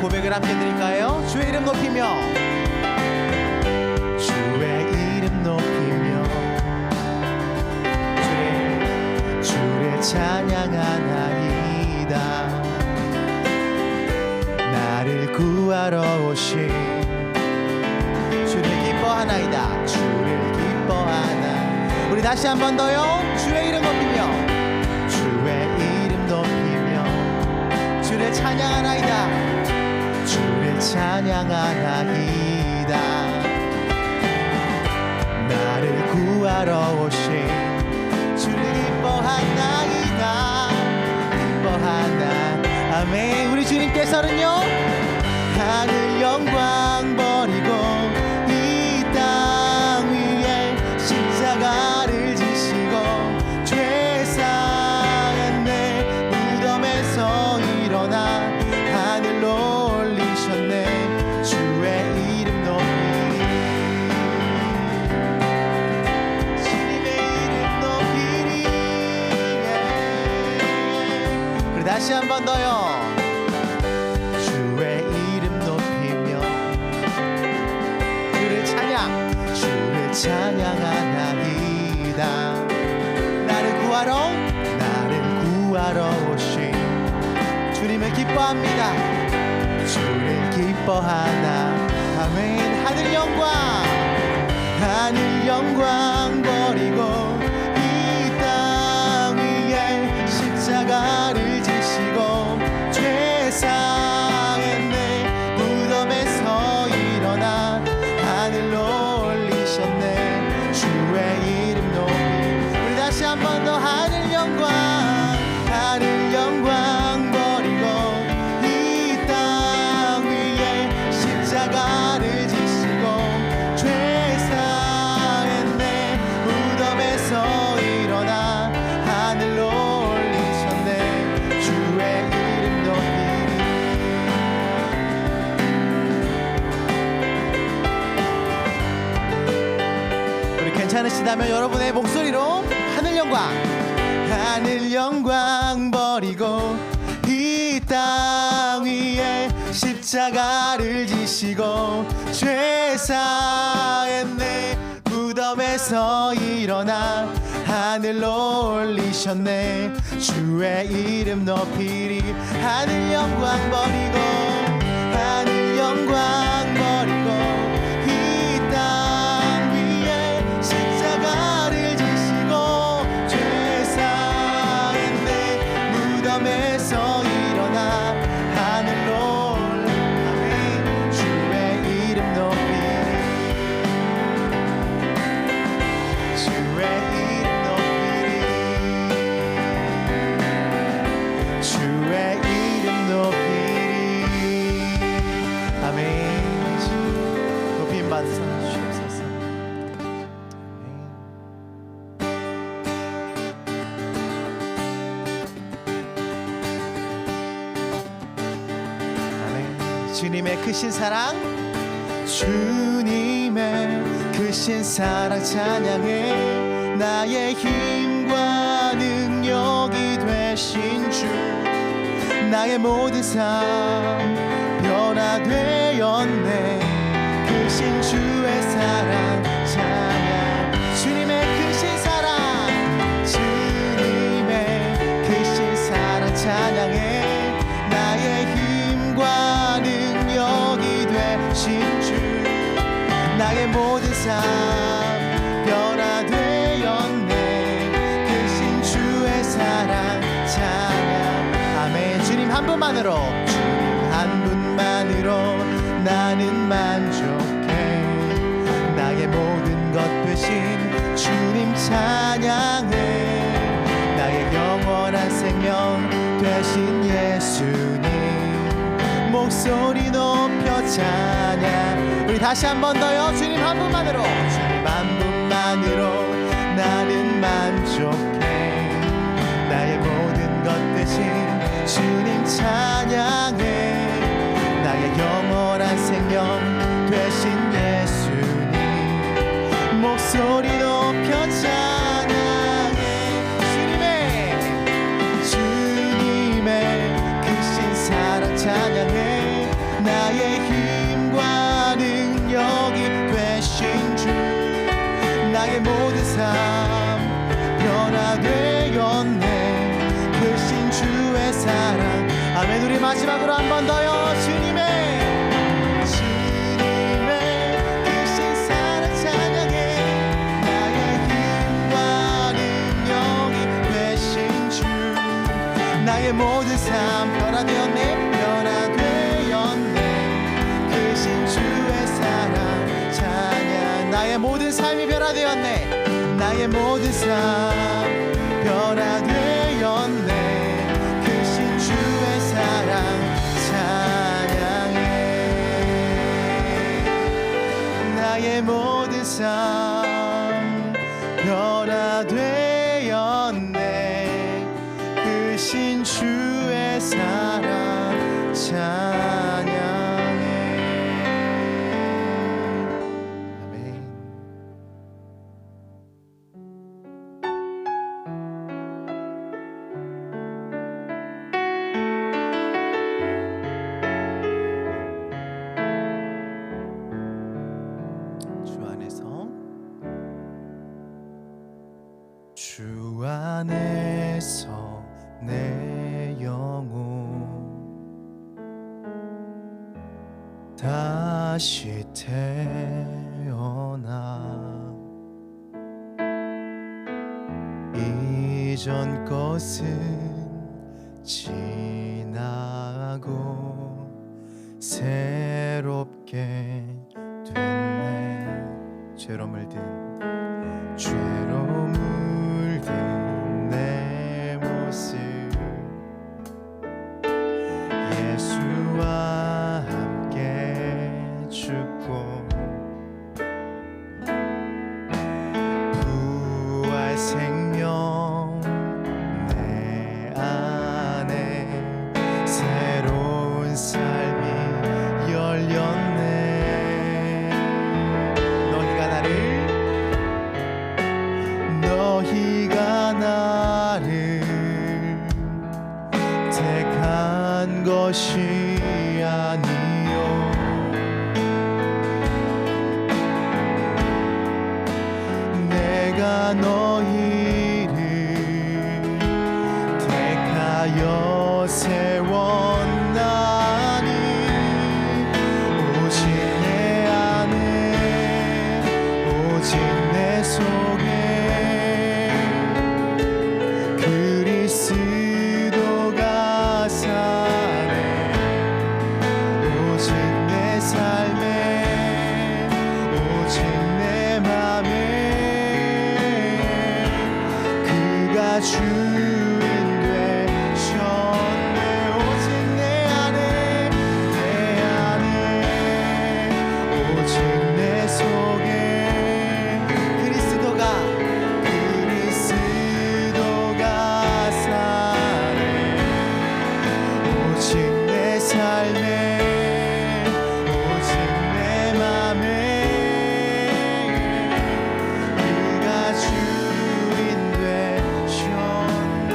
고백을 함께 드릴까요? 주의 이름 높이며, 주의 이름 높이며, 주를 찬양하나이다. 나를 구하러 오신 주를 기뻐하나이다. 주를 기뻐하나. 우리 다시 한 번 더요. 주의 이름 높이며, 주의 이름 높이며, 주를 찬양하나이다. 주를 찬양하나이다. 나를 구하러 오신 주를 기뻐하나이다. 기뻐하나. 아멘. 우리 주님께서는요, 하늘 영광 버리고 이 땅 위에 십자가를 지시고 죄 사한 내 무덤에서 일어나 하늘로 올리셨네. 주의 이름 높이, 주님의 이름 높이리. 우리 다시 한 번 더요. 주의 이름 높이며, 주를 찬양하나이다. 나를 구하러 오신 주님을 기뻐합니다. 주를 기뻐하나. 아멘. 하늘 영광 버리고 이 땅 위에 십자가를 지시고 죄 사한 내 무덤에서 일어나 하늘로 올리셨네. 주의 이름 높이. 우리 다시 한 번 더. 하늘 영광 버리고 이 땅 위에 십자가를 지시고 죄 사한 내 무덤에서 일어나 하늘로 올리셨네. 주의 이름 높이리. 우리 괜찮으시다면 여러분의 목소리로 하늘 영광 버리고 이 땅 위에 십자가를 지시고 죄 사한 내 무덤에서 일어나 하늘로 올리셨네. 주의 이름 높이리. 하늘 영광 버리고 이 땅 위에 십자가를 지시고 죄 사한 내 무덤에서 일어나 하늘로 올라가니 주의 이름 높이리. 주의 이름 높이리. 주의 이름 높이리. 아멘. 높임 받으사 주옵소서. 아멘. 주님의 크신 사랑, 주님의 크신 사랑 찬양해. 나의 힘과 능력이 되신 주, 나의 모든 삶 변화되었네. 크신 주의 사랑 찬양. 주님의 크신 사랑, 찬양해. 나의 힘과 능력이 되신 주, 나의 모든 삶 변화되었네. 크신 주의 사랑 찬양. 아멘. 주님 한 분만으로, 주님 한 분만으로 나는 만족해. 나의 모든 것 되신 주님 찬양해. 나의 영원한 생명 되신 예수님 목소리 높여 찬양. 우리 다시 한 번 더요. 주님 한 분만으로, 주님 한 분만으로 나는 만족해. 나의 모든 것 되신 주님 찬양해. 나의 영원한 생명 되신 예수님 목소리 높여 찬양해. 주님의 크신 사랑 찬양해. 주의 사랑. 아멘. 우리 마지막으로 한 번 더요. 주님의 크신 사랑 찬양해. 나의 힘과 능력이 되신 주. 나의 모든 삶 변화되었네. 변화되었네. 크신 주의 사랑 찬양. 나의 모든 삶이 변화되었네. 나의 모든 삶 변화되었네. 크신 주의 사랑 찬양해. 나의 모든 삶 변화되었네. 크신 주의 사랑 찬양해. 아멘. 주 안에서 내 영혼 다시 태어나. 이전 것은 지나고 새롭게 됐네. 죄로 물든 내 모습 예수와 함께 죽고 부활 생명 내 안에 새로운 삶이 열렸네. 너희가 나를 택한 것이 아니요 내가 너희를 택하여 세웠나니. 오직 내 안에 오직 내 속에 그리스도가 사네. 오직 내 삶에 오직 내 맘에 그가 주인 되셨네. 오직 내 안에 오직 내 속에 그리스도가 사네. 오직 내 삶에 오직 내 맘에 그가 주인 되셨네.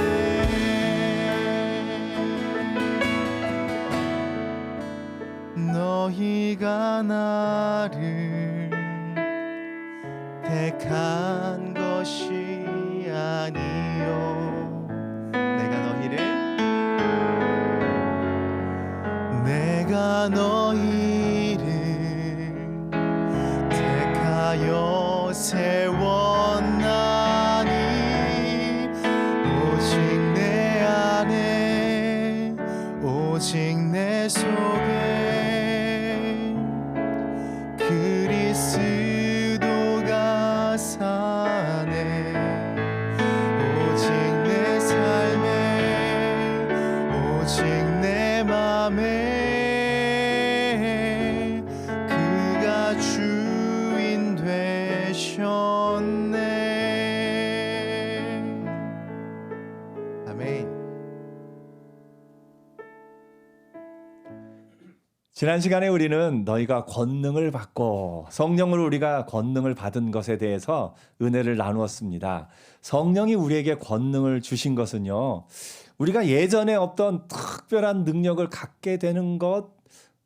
너희가 나를 택한 것이 아니요 내가 너희를 택하여 세웠나니. 오직 내 안에 오직 내 속에 그리스도가 사네. 오직 내 삶에 오직 내 맘에 그가 주인 되셨네. 아멘. 지난 시간에 우리는 너희가 권능을 받고 성령으로 우리가 권능을 받은 것에 대해서 은혜를 나누었습니다. 성령이 우리에게 권능을 주신 것은요, 우리가 예전에 없던 특별한 능력을 갖게 되는 것,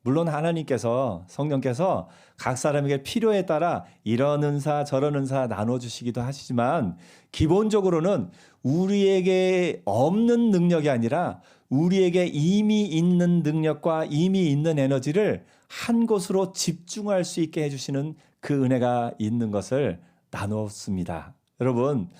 물론 하나님께서 성령께서 각 사람에게 필요에 따라 이런 은사 저런 은사 나눠주시기도 하시지만 기본적으로는 우리에게 없는 능력이 아니라 우리에게 이미 있는 능력과 이미 있는 에너지를 한 곳으로 집중할 수 있게 해주시는 그 은혜가 있는 것을 나누었습니다. 여러분,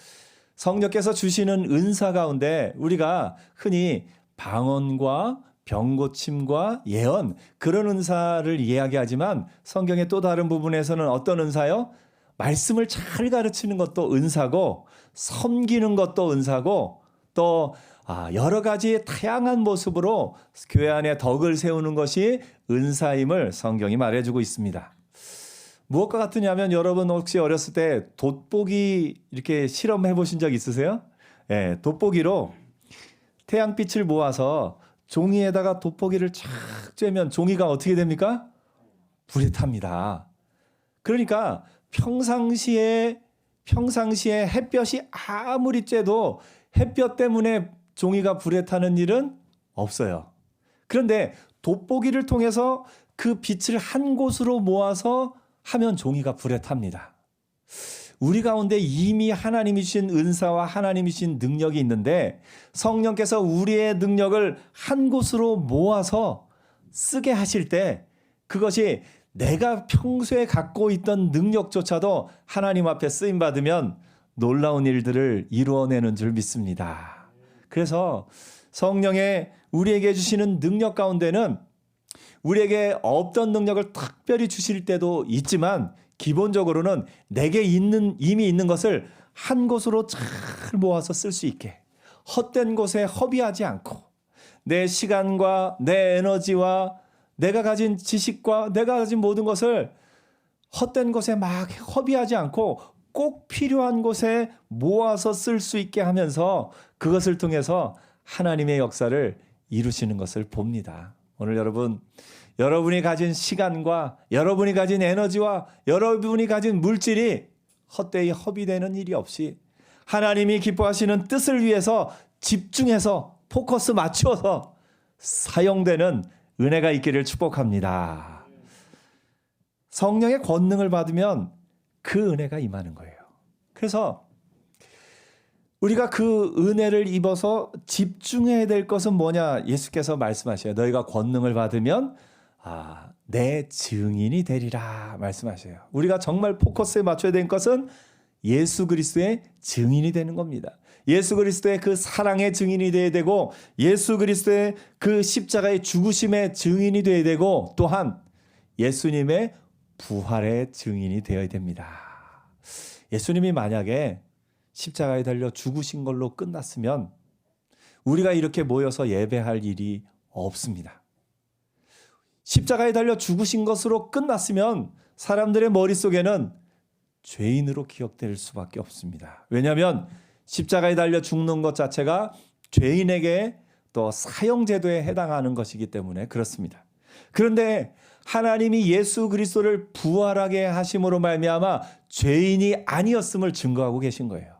성령께서 주시는 은사 가운데 우리가 흔히 방언과 병고침과 예언, 그런 은사를 이야기하지만 성경의 또 다른 부분에서는 어떤 은사요? 말씀을 잘 가르치는 것도 은사고, 섬기는 것도 은사고, 또 여러 가지 다양한 모습으로 교회 안에 덕을 세우는 것이 은사임을 성경이 말해주고 있습니다. 무엇과 같으냐면 여러분 혹시 어렸을 때 돋보기 이렇게 실험해 보신 적 있으세요? 예, 돋보기로 태양빛을 모아서 종이에다가 돋보기를 쫙 쬐면 종이가 어떻게 됩니까? 불이 탑니다. 그러니까 평상시에 햇볕이 아무리 쬐도 햇볕 때문에 종이가 불에 타는 일은 없어요. 그런데 돋보기를 통해서 그 빛을 한 곳으로 모아서 하면 종이가 불에 탑니다. 우리 가운데 이미 하나님이 주신 은사와 하나님이 주신 능력이 있는데 성령께서 우리의 능력을 한 곳으로 모아서 쓰게 하실 때 그것이 내가 평소에 갖고 있던 능력조차도 하나님 앞에 쓰임받으면 놀라운 일들을 이루어내는 줄 믿습니다. 그래서 성령의 우리에게 주시는 능력 가운데는 우리에게 없던 능력을 특별히 주실 때도 있지만 기본적으로는 내게 이미 있는 것을 한 곳으로 잘 모아서 쓸 수 있게 헛된 곳에 허비하지 않고 내 시간과 내 에너지와 내가 가진 지식과 내가 가진 모든 것을 헛된 곳에 막 허비하지 않고 꼭 필요한 곳에 모아서 쓸 수 있게 하면서 그것을 통해서 하나님의 역사를 이루시는 것을 봅니다. 오늘 여러분이 가진 시간과 여러분이 가진 에너지와 여러분이 가진 물질이 헛되이 허비되는 일이 없이 하나님이 기뻐하시는 뜻을 위해서 집중해서 포커스 맞추어서 사용되는 은혜가 있기를 축복합니다. 성령의 권능을 받으면 그 은혜가 임하는 거예요. 그래서 우리가 그 은혜를 입어서 집중해야 될 것은 뭐냐? 예수께서 말씀하셔요. 너희가 권능을 받으면 내 증인이 되리라 말씀하셔요. 우리가 정말 포커스에 맞춰야 될 것은 예수 그리스도의 증인이 되는 겁니다. 예수 그리스도의 그 사랑의 증인이 되어야 되고 예수 그리스도의 그 십자가의 죽으심의 증인이 되어야 되고 또한 예수님의 부활의 증인이 되어야 됩니다. 예수님이 만약에 십자가에 달려 죽으신 걸로 끝났으면 우리가 이렇게 모여서 예배할 일이 없습니다. 십자가에 달려 죽으신 것으로 끝났으면 사람들의 머릿속에는 죄인으로 기억될 수밖에 없습니다. 왜냐하면 십자가에 달려 죽는 것 자체가 죄인에게 또 사형제도에 해당하는 것이기 때문에 그렇습니다. 그런데 하나님이 예수 그리스도를 부활하게 하심으로 말미암아 죄인이 아니었음을 증거하고 계신 거예요.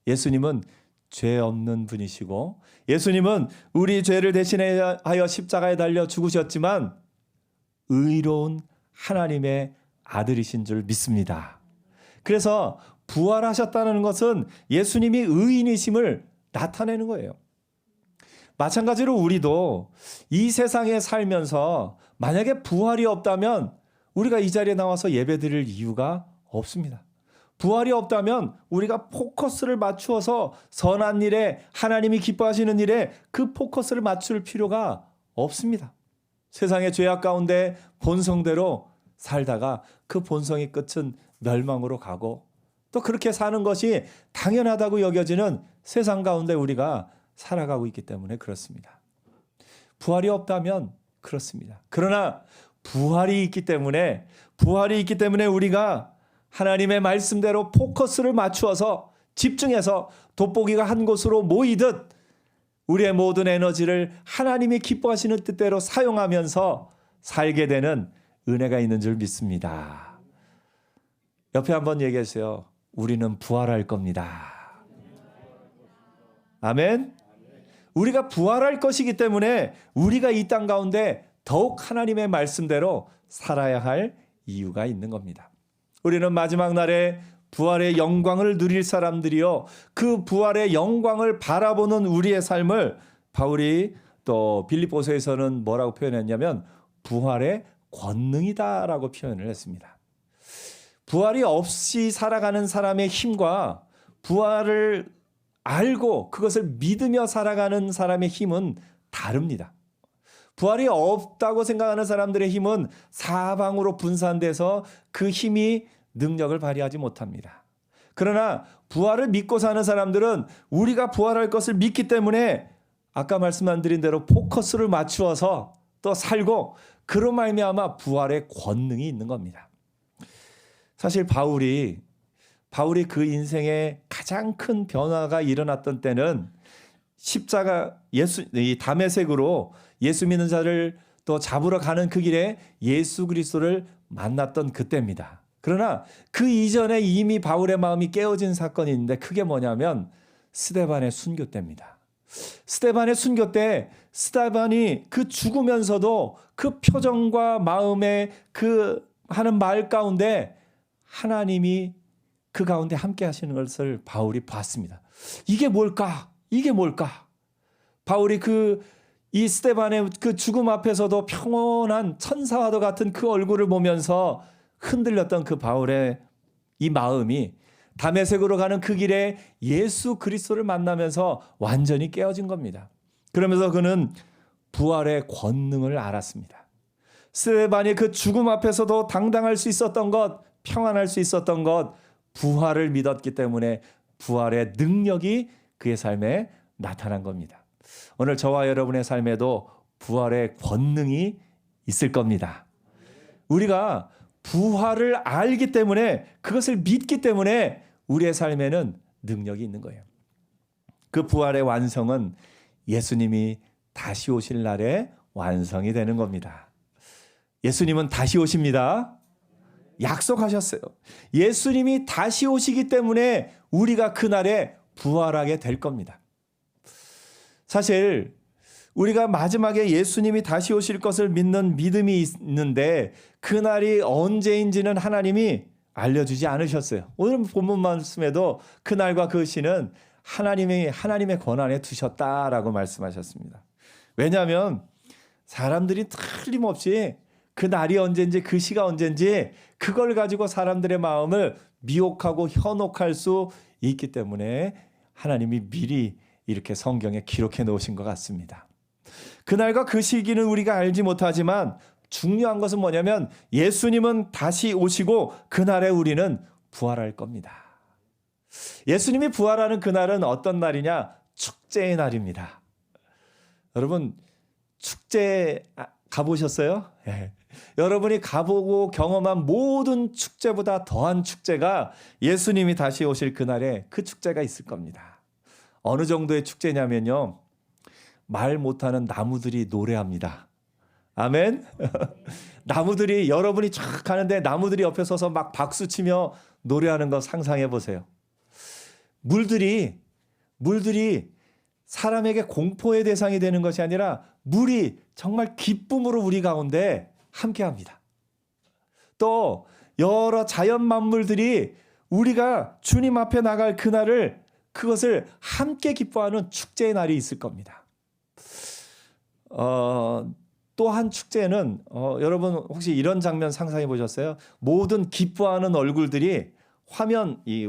예수님은 죄 없는 분이시고 예수님은 우리 죄를 대신하여 십자가에 달려 죽으셨지만 의로운 하나님의 아들이신 줄 믿습니다. 그래서 부활하셨다는 것은 예수님이 의인이심을 나타내는 거예요. 마찬가지로 우리도 이 세상에 살면서 만약에 부활이 없다면 우리가 이 자리에 나와서 예배드릴 이유가 없습니다. 부활이 없다면 우리가 포커스를 맞추어서 선한 일에 하나님이 기뻐하시는 일에 그 포커스를 맞출 필요가 없습니다. 세상의 죄악 가운데 본성대로 살다가 그 본성의 끝은 멸망으로 가고 또 그렇게 사는 것이 당연하다고 여겨지는 세상 가운데 우리가 살아가고 있기 때문에 그렇습니다. 부활이 없다면 그렇습니다. 그러나 부활이 있기 때문에 우리가 하나님의 말씀대로 포커스를 맞추어서 집중해서 돋보기가 한 곳으로 모이듯 우리의 모든 에너지를 하나님이 기뻐하시는 뜻대로 사용하면서 살게 되는 은혜가 있는 줄 믿습니다. 옆에 한번 얘기해 주세요. 우리는 부활할 겁니다. 아멘. 우리가 부활할 것이기 때문에 우리가 이 땅 가운데 더욱 하나님의 말씀대로 살아야 할 이유가 있는 겁니다. 우리는 마지막 날에 부활의 영광을 누릴 사람들이요, 그 부활의 영광을 바라보는 우리의 삶을 바울이 또 빌립보서에서는 뭐라고 표현했냐면 부활의 권능이다라고 표현을 했습니다. 부활이 없이 살아가는 사람의 힘과 부활을 알고 그것을 믿으며 살아가는 사람의 힘은 다릅니다. 부활이 없다고 생각하는 사람들의 힘은 사방으로 분산돼서 그 힘이 능력을 발휘하지 못합니다. 그러나 부활을 믿고 사는 사람들은 우리가 부활할 것을 믿기 때문에 아까 말씀드린 대로 포커스를 맞추어서 또 살고 그로 말미암아 부활의 권능이 있는 겁니다. 사실 바울이 그 인생에 가장 큰 변화가 일어났던 때는 십자가 이 다메섹으로 예수 믿는 자를 또 잡으러 가는 그 길에 예수 그리스도를 만났던 그때입니다. 그러나 그 이전에 이미 바울의 마음이 깨어진 사건이 있는데 그게 뭐냐면 스데반의 순교 때입니다. 스데반의 순교 때 스데반이 그 죽으면서도 그 표정과 마음의 그 하는 말 가운데 하나님이 그 가운데 함께 하시는 것을 바울이 봤습니다. 이게 뭘까? 이게 뭘까? 바울이 이 스데반의 그 죽음 앞에서도 평온한 천사와도 같은 그 얼굴을 보면서 흔들렸던 그 바울의 이 마음이 다메섹으로 가는 그 길에 예수 그리스도를 만나면서 완전히 깨어진 겁니다. 그러면서 그는 부활의 권능을 알았습니다. 스데반이 그 죽음 앞에서도 당당할 수 있었던 것, 평안할 수 있었던 것, 부활을 믿었기 때문에 부활의 능력이 그의 삶에 나타난 겁니다. 오늘 저와 여러분의 삶에도 부활의 권능이 있을 겁니다. 우리가 부활을 알기 때문에 그것을 믿기 때문에 우리의 삶에는 능력이 있는 거예요. 그 부활의 완성은 예수님이 다시 오실 날에 완성이 되는 겁니다. 예수님은 다시 오십니다. 약속하셨어요. 예수님이 다시 오시기 때문에 우리가 그날에 부활하게 될 겁니다. 사실 우리가 마지막에 예수님이 다시 오실 것을 믿는 믿음이 있는데 그날이 언제인지는 하나님이 알려주지 않으셨어요. 오늘 본문 말씀에도 그날과 그 시는 하나님의 권한에 두셨다라고 말씀하셨습니다. 왜냐하면 사람들이 틀림없이 그 날이 언젠지 그 시가 언젠지 그걸 가지고 사람들의 마음을 미혹하고 현혹할 수 있기 때문에 하나님이 미리 이렇게 성경에 기록해 놓으신 것 같습니다. 그날과 그 시기는 우리가 알지 못하지만 중요한 것은 뭐냐면 예수님은 다시 오시고 그날에 우리는 부활할 겁니다. 예수님이 부활하는 그날은 어떤 날이냐? 축제의 날입니다. 여러분 축제 가보셨어요? 네. 여러분이 가보고 경험한 모든 축제보다 더한 축제가 예수님이 다시 오실 그날에 그 축제가 있을 겁니다. 어느 정도의 축제냐면요, 말 못하는 나무들이 노래합니다. 아멘. 나무들이 여러분이 쫙 가는데 나무들이 옆에 서서 막 박수치며 노래하는 거 상상해 보세요. 물들이 사람에게 공포의 대상이 되는 것이 아니라 물이 정말 기쁨으로 우리 가운데 함께합니다. 또 여러 자연 만물들이 우리가 주님 앞에 나갈 그날을 그것을 함께 기뻐하는 축제의 날이 있을 겁니다. 또 한 축제는 여러분 혹시 이런 장면 상상해 보셨어요? 모든 기뻐하는 얼굴들이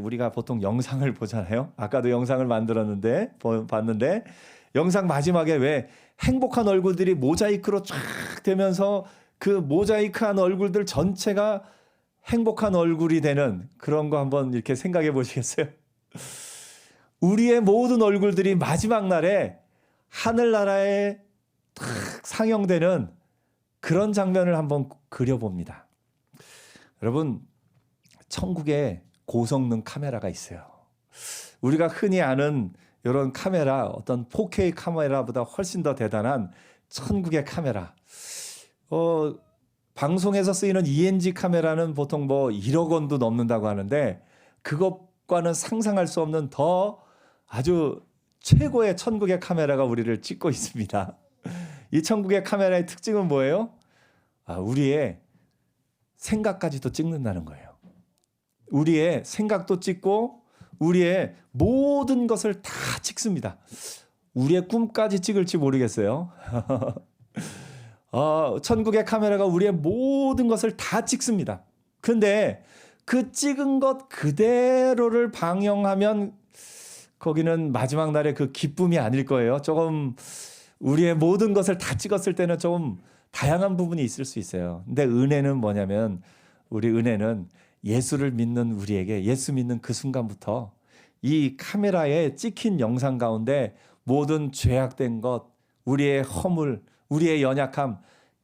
우리가 보통 영상을 보잖아요. 아까도 영상을 봤는데 영상 마지막에 왜 행복한 얼굴들이 모자이크로 쫙 되면서 그 모자이크한 얼굴들 전체가 행복한 얼굴이 되는 그런 거 한번 이렇게 생각해 보시겠어요? 우리의 모든 얼굴들이 마지막 날에 하늘나라에 탁 상영되는 그런 장면을 한번 그려봅니다. 여러분, 천국에 고성능 카메라가 있어요. 우리가 흔히 아는 이런 카메라, 어떤 4K 카메라보다 훨씬 더 대단한 천국의 카메라. 방송에서 쓰이는 ENG 카메라는 보통 1억 원도 넘는다고 하는데 그것과는 상상할 수 없는 더 아주 최고의 천국의 카메라가 우리를 찍고 있습니다. 이 천국의 카메라의 특징은 뭐예요? 우리의 생각까지도 찍는다는 거예요. 우리의 생각도 찍고 우리의 모든 것을 다 찍습니다. 우리의 꿈까지 찍을지 모르겠어요. 천국의 카메라가 우리의 모든 것을 다 찍습니다. 근데 그 찍은 것 그대로를 방영하면 거기는 마지막 날의 그 기쁨이 아닐 거예요. 조금 우리의 모든 것을 다 찍었을 때는 좀 다양한 부분이 있을 수 있어요. 근데 은혜는 뭐냐면 우리 은혜는 예수를 믿는 우리에게 예수 믿는 그 순간부터 이 카메라에 찍힌 영상 가운데 모든 죄악된 것, 우리의 허물, 우리의 연약함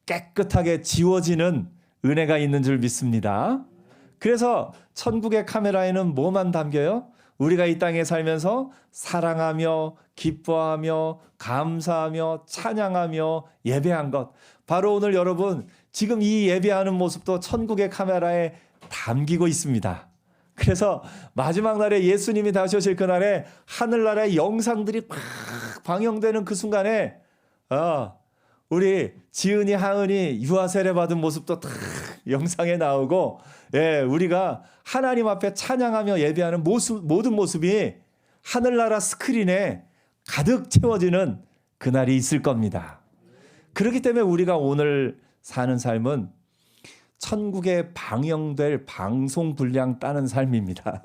깨끗하게 지워지는 은혜가 있는 줄 믿습니다. 그래서 천국의 카메라에는 뭐만 담겨요? 우리가 이 땅에 살면서 사랑하며 기뻐하며 감사하며 찬양하며 예배한 것. 바로 오늘 여러분 지금 이 예배하는 모습도 천국의 카메라에 담기고 있습니다. 그래서 마지막 날에 예수님이 다시 오실 그날에 하늘나라의 영상들이 막 방영되는 그 순간에 우리 지은이 하은이 유아 세례 받은 모습도 다 영상에 나오고 우리가 하나님 앞에 찬양하며 예배하는 모든 모습이 하늘나라 스크린에 가득 채워지는 그날이 있을 겁니다. 그렇기 때문에 우리가 오늘 사는 삶은 천국에 방영될 방송 분량 따는 삶입니다.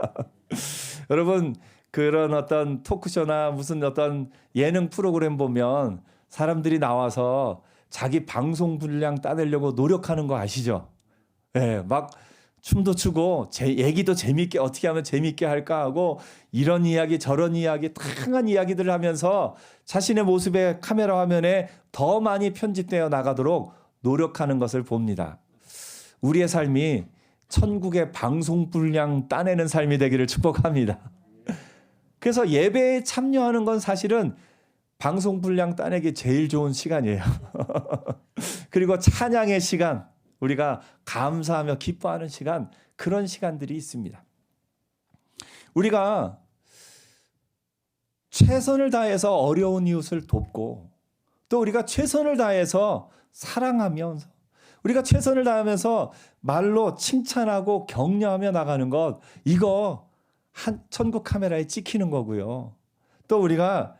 여러분 그런 어떤 토크쇼나 무슨 어떤 예능 프로그램 보면 사람들이 나와서 자기 방송 분량 따내려고 노력하는 거 아시죠? 막 춤도 추고 얘기도 재밌게 어떻게 하면 재밌게 할까 하고 이런 이야기 저런 이야기 다양한 이야기들을 하면서 자신의 모습에 카메라 화면에 더 많이 편집되어 나가도록 노력하는 것을 봅니다. 우리의 삶이 천국의 방송 분량 따내는 삶이 되기를 축복합니다. 그래서 예배에 참여하는 건 사실은 방송 분량 따내기 제일 좋은 시간이에요. 그리고 찬양의 시간, 우리가 감사하며 기뻐하는 시간, 그런 시간들이 있습니다. 우리가 최선을 다해서 어려운 이웃을 돕고 또 우리가 최선을 다해서 사랑하면서 우리가 최선을 다하면서 말로 칭찬하고 격려하며 나가는 것, 이거 천국 카메라에 찍히는 거고요. 또 우리가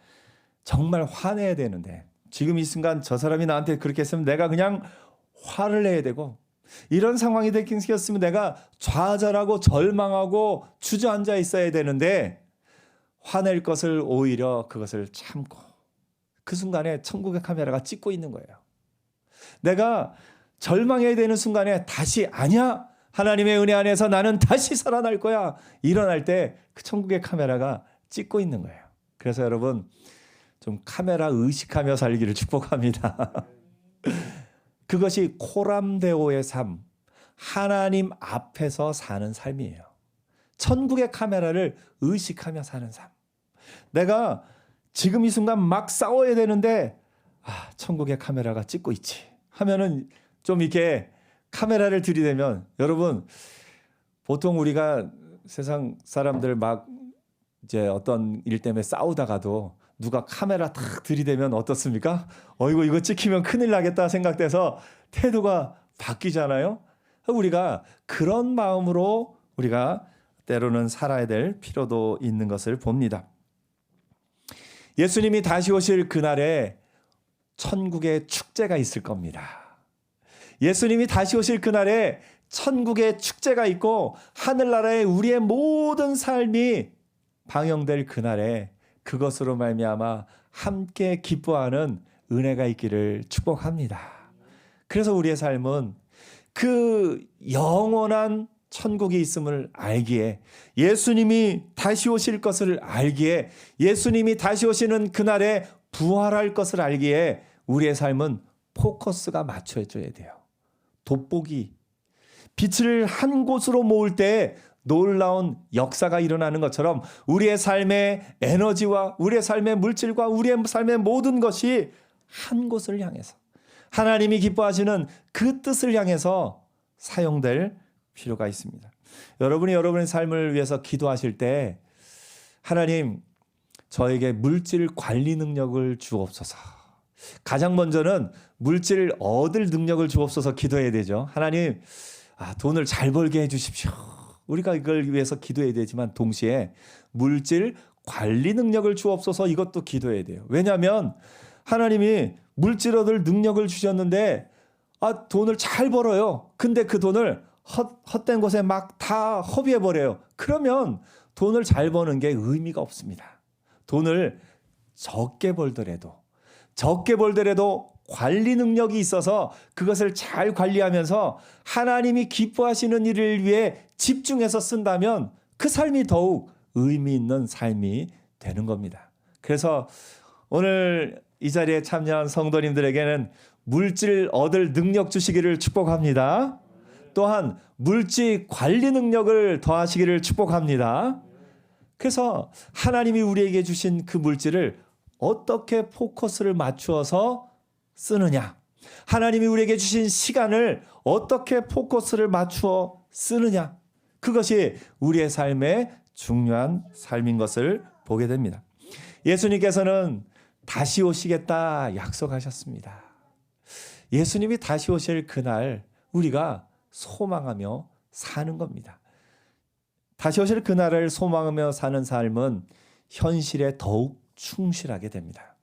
정말 화내야 되는데 지금 이 순간 저 사람이 나한테 그렇게 했으면 내가 그냥 화를 내야 되고 이런 상황이 생겼으면 내가 좌절하고 절망하고 주저앉아 있어야 되는데 화낼 것을 오히려 그것을 참고 그 순간에 천국의 카메라가 찍고 있는 거예요. 내가 절망해야 되는 순간에 다시 아니야, 하나님의 은혜 안에서 나는 다시 살아날 거야, 일어날 때 그 천국의 카메라가 찍고 있는 거예요. 그래서 여러분 좀 카메라 의식하며 살기를 축복합니다. 그것이 코람데오의 삶, 하나님 앞에서 사는 삶이에요. 천국의 카메라를 의식하며 사는 삶. 내가 지금 이 순간 막 싸워야 되는데 천국의 카메라가 찍고 있지 하면은 좀 이렇게 카메라를 들이대면, 여러분 보통 우리가 세상 사람들 막 이제 어떤 일 때문에 싸우다가도 누가 카메라 탁 들이대면 어떻습니까? 이거 찍히면 큰일 나겠다 생각돼서 태도가 바뀌잖아요. 우리가 그런 마음으로 우리가 때로는 살아야 될 필요도 있는 것을 봅니다. 예수님이 다시 오실 그날에 천국의 축제가 있을 겁니다. 예수님이 다시 오실 그날에 천국의 축제가 있고 하늘나라의 우리의 모든 삶이 방영될 그날에 그것으로 말미암아 함께 기뻐하는 은혜가 있기를 축복합니다. 그래서 우리의 삶은 그 영원한 천국이 있음을 알기에, 예수님이 다시 오실 것을 알기에, 예수님이 다시 오시는 그날에 부활할 것을 알기에 우리의 삶은 포커스가 맞춰져야 돼요. 돋보기, 빛을 한 곳으로 모을 때 놀라운 역사가 일어나는 것처럼 우리의 삶의 에너지와 우리의 삶의 물질과 우리의 삶의 모든 것이 한 곳을 향해서 하나님이 기뻐하시는 그 뜻을 향해서 사용될 필요가 있습니다. 여러분이 여러분의 삶을 위해서 기도하실 때 하나님, 저에게 물질 관리 능력을 주옵소서. 가장 먼저는 물질 얻을 능력을 주옵소서 기도해야 되죠. 하나님, 돈을 잘 벌게 해주십시오. 우리가 이걸 위해서 기도해야 되지만 동시에 물질 관리 능력을 주옵소서 이것도 기도해야 돼요. 왜냐하면 하나님이 물질 얻을 능력을 주셨는데 돈을 잘 벌어요. 근데 그 돈을 헛된 곳에 막 다 허비해 버려요. 그러면 돈을 잘 버는 게 의미가 없습니다. 돈을 적게 벌더라도 관리 능력이 있어서 그것을 잘 관리하면서 하나님이 기뻐하시는 일을 위해 집중해서 쓴다면 그 삶이 더욱 의미 있는 삶이 되는 겁니다. 그래서 오늘 이 자리에 참여한 성도님들에게는 물질 얻을 능력 주시기를 축복합니다. 또한 물질 관리 능력을 더하시기를 축복합니다. 그래서 하나님이 우리에게 주신 그 물질을 어떻게 포커스를 맞추어서 쓰느냐, 하나님이 우리에게 주신 시간을 어떻게 포커스를 맞추어 쓰느냐, 그것이 우리의 삶의 중요한 삶인 것을 보게 됩니다. 예수님께서는 다시 오시겠다 약속하셨습니다. 예수님이 다시 오실 그날 우리가 소망하며 사는 겁니다. 다시 오실 그날을 소망하며 사는 삶은 현실에 더욱 충실하게 됩니다.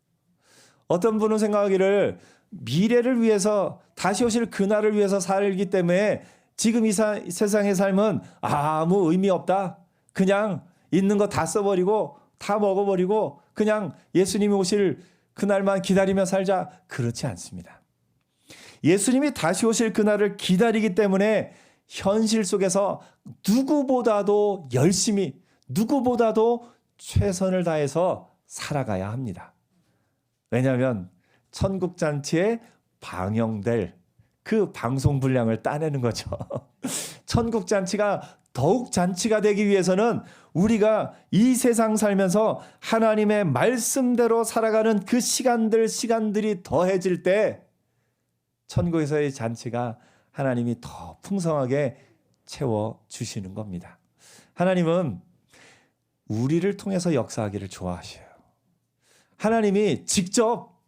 어떤 분은 생각하기를 미래를 위해서 다시 오실 그날을 위해서 살기 때문에 지금 이 세상의 삶은 아무 의미 없다. 그냥 있는 거 다 써버리고 다 먹어버리고 그냥 예수님이 오실 그날만 기다리며 살자. 그렇지 않습니다. 예수님이 다시 오실 그날을 기다리기 때문에 현실 속에서 누구보다도 열심히, 누구보다도 최선을 다해서 살아가야 합니다. 왜냐하면 천국잔치에 방영될 그 방송 분량을 따내는 거죠. 천국잔치가 더욱 잔치가 되기 위해서는 우리가 이 세상 살면서 하나님의 말씀대로 살아가는 그 시간들이 더해질 때 천국에서의 잔치가 하나님이 더 풍성하게 채워주시는 겁니다. 하나님은 우리를 통해서 역사하기를 좋아하셔요. 하나님이 직접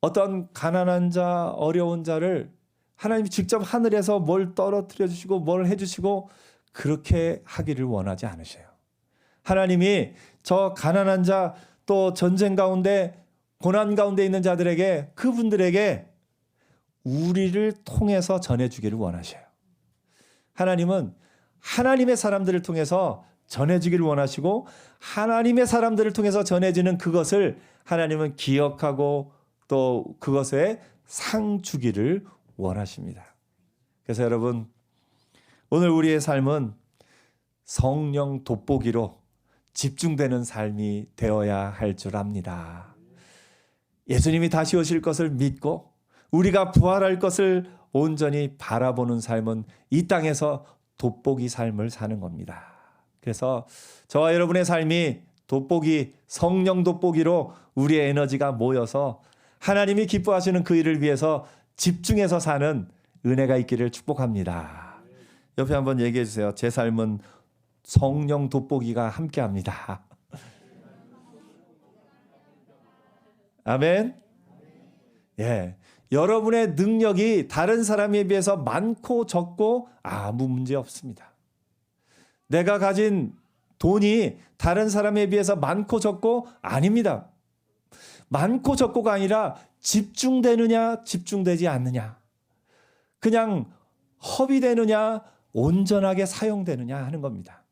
어떤 가난한 자, 어려운 자를 하나님이 직접 하늘에서 뭘 떨어뜨려 주시고 뭘 해주시고 그렇게 하기를 원하지 않으셔요. 하나님이 저 가난한 자, 또 전쟁 가운데 고난 가운데 있는 자들에게, 그분들에게 우리를 통해서 전해주기를 원하셔요. 하나님은 하나님의 사람들을 통해서 전해주기를 원하시고 하나님의 사람들을 통해서 전해지는 그것을 하나님은 기억하고 또 그것에 상 주기를 원하십니다. 그래서 여러분, 오늘 우리의 삶은 성령 돋보기로 집중되는 삶이 되어야 할 줄 압니다. 예수님이 다시 오실 것을 믿고 우리가 부활할 것을 온전히 바라보는 삶은 이 땅에서 돋보기 삶을 사는 겁니다. 그래서 저와 여러분의 삶이 돋보기, 성령 돋보기로 우리의 에너지가 모여서 하나님이 기뻐하시는 그 일을 위해서 집중해서 사는 은혜가 있기를 축복합니다. 옆에 한번 얘기해 주세요. 제 삶은 성령 돋보기가 함께합니다. 아멘. 예, 여러분의 능력이 다른 사람에 비해서 많고 적고 아무 문제 없습니다. 내가 가진 돈이 다른 사람에 비해서 많고 적고 아닙니다. 많고 적고가 아니라 집중되느냐 집중되지 않느냐, 그냥 허비되느냐 온전하게 사용되느냐 하는 겁니다.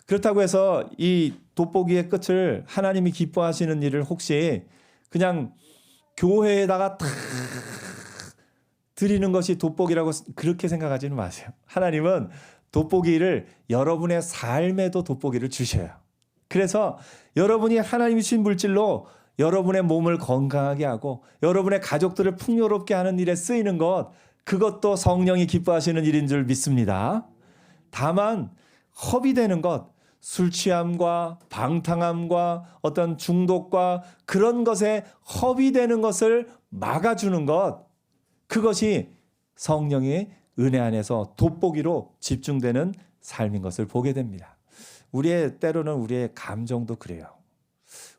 그렇다고 해서 이 돋보기의 끝을 하나님이 기뻐하시는 일을 혹시 그냥 교회에다가 탁 드리는 것이 돋보기라고 그렇게 생각하지는 마세요. 하나님은 돋보기를 여러분의 삶에도 돋보기를 주셔요. 그래서 여러분이 하나님이 주신 물질로 여러분의 몸을 건강하게 하고 여러분의 가족들을 풍요롭게 하는 일에 쓰이는 것, 그것도 성령이 기뻐하시는 일인 줄 믿습니다. 다만 허비되는 것, 술 취함과 방탕함과 어떤 중독과 그런 것에 허비되는 것을 막아주는 것, 그것이 성령의 은혜 안에서 돋보기로 집중되는 삶인 것을 보게 됩니다. 때로는 우리의 감정도 그래요.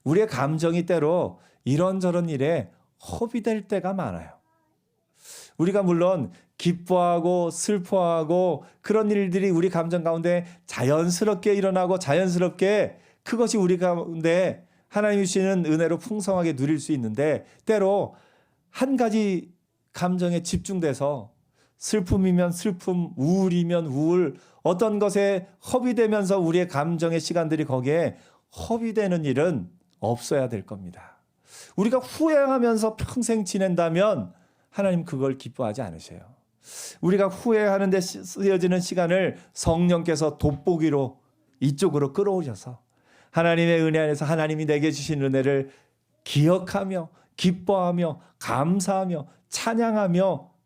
우리의 감정이 때로 이런저런 일에 허비될 때가 많아요. 우리가 물론 기뻐하고 슬퍼하고 그런 일들이 우리 감정 가운데 자연스럽게 일어나고 자연스럽게 그것이 우리 가운데 하나님이 주시는 은혜로 풍성하게 누릴 수 있는데 때로 한 가지 감정에 집중돼서 슬픔이면 슬픔, 우울이면 우울, 어떤 것에 허비되면서 우리의 감정의 시간들이 거기에 허비되는 일은 없어야 될 겁니다. 우리가 후회하면서 평생 지낸다면 하나님 그걸 기뻐하지 않으세요. 우리가 후회하는 데 쓰여지는 시간을 성령께서 돋보기로 이쪽으로 끌어오셔서 하나님의 은혜 안에서 하나님이 내게 주신 은혜를 기억하며 기뻐하며 감사하며 찬양하며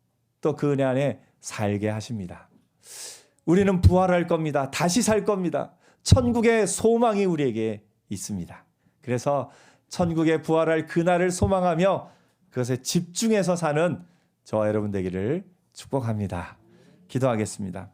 또 그 은혜 안에 살게 하십니다. 우리는 부활할 겁니다. 다시 살 겁니다. 천국의 소망이 우리에게 있습니다. 그래서 천국에 부활할 그날을 소망하며 그것에 집중해서 사는 저와 여러분 되기를 축복합니다. 기도하겠습니다.